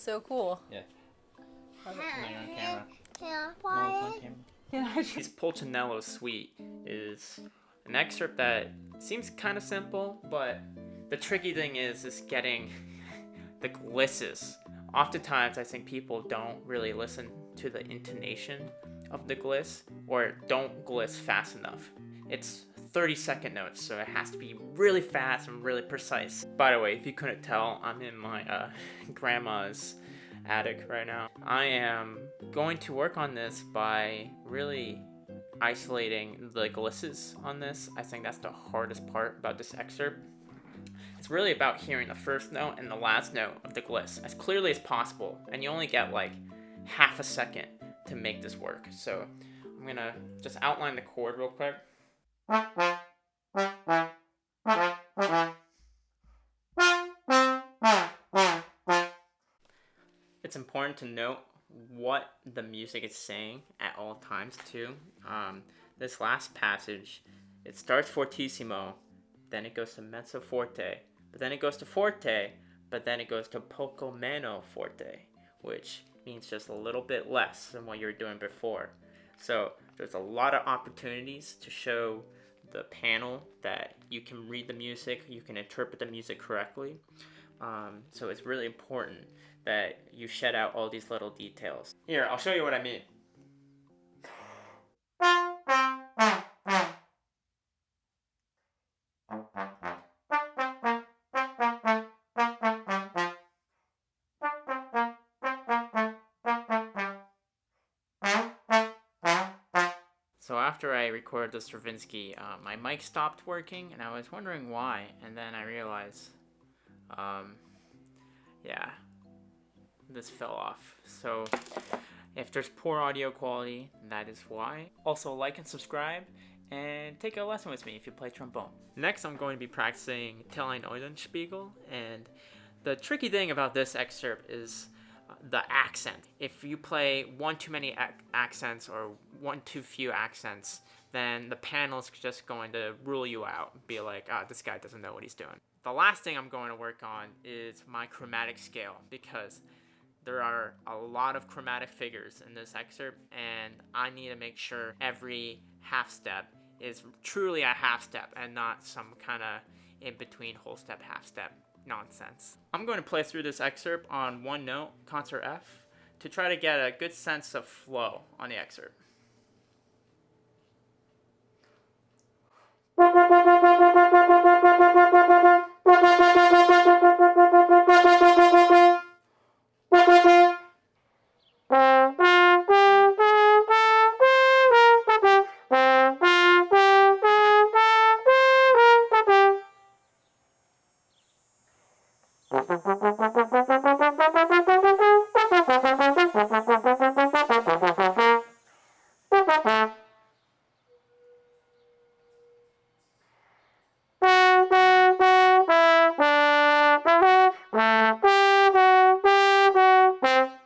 so cool. Yeah. Can On camera. I play it? Yeah. His Pulcinello Suite is an excerpt that seems kind of simple, but the tricky thing is getting the glisses. Oftentimes, I think people don't really listen to the intonation of the gliss or don't gliss fast enough. It's 30-second notes, so it has to be really fast and really precise. By the way, if you couldn't tell, I'm in my grandma's attic right now. I am going to work on this by really isolating the glisses on this. I think that's the hardest part about this excerpt. It's really about hearing the first note and the last note of the gliss as clearly as possible, and you only get like half a second to make this work. So I'm gonna just outline the chord real quick. It's important to note what the music is saying at all times too. This last passage, it starts fortissimo, then it goes to mezzo forte, but then it goes to forte, but then it goes to poco meno forte, which means just a little bit less than what you were doing before. So there's a lot of opportunities to show the panel that you can read the music, you can interpret the music correctly. So it's really important that you shed out all these little details. Here, I'll show you what I mean. So after I recorded the Stravinsky, my mic stopped working, and I was wondering why, and then I realized, yeah, this fell off. So if there's poor audio quality, that is why. Also, like and subscribe, and take a lesson with me if you play trombone. Next, I'm going to be practicing Tellin Eulenspiegel, and the tricky thing about this excerpt is the accent. If you play one too many accents or one too few accents, then the panel's just going to rule you out. Be like, this guy doesn't know what he's doing. The last thing I'm going to work on is my chromatic scale, because there are a lot of chromatic figures in this excerpt, and I need to make sure every half step is truly a half step and not some kind of in-between whole step, half step nonsense. I'm going to play through this excerpt on one note, concert F, to try to get a good sense of flow on the excerpt.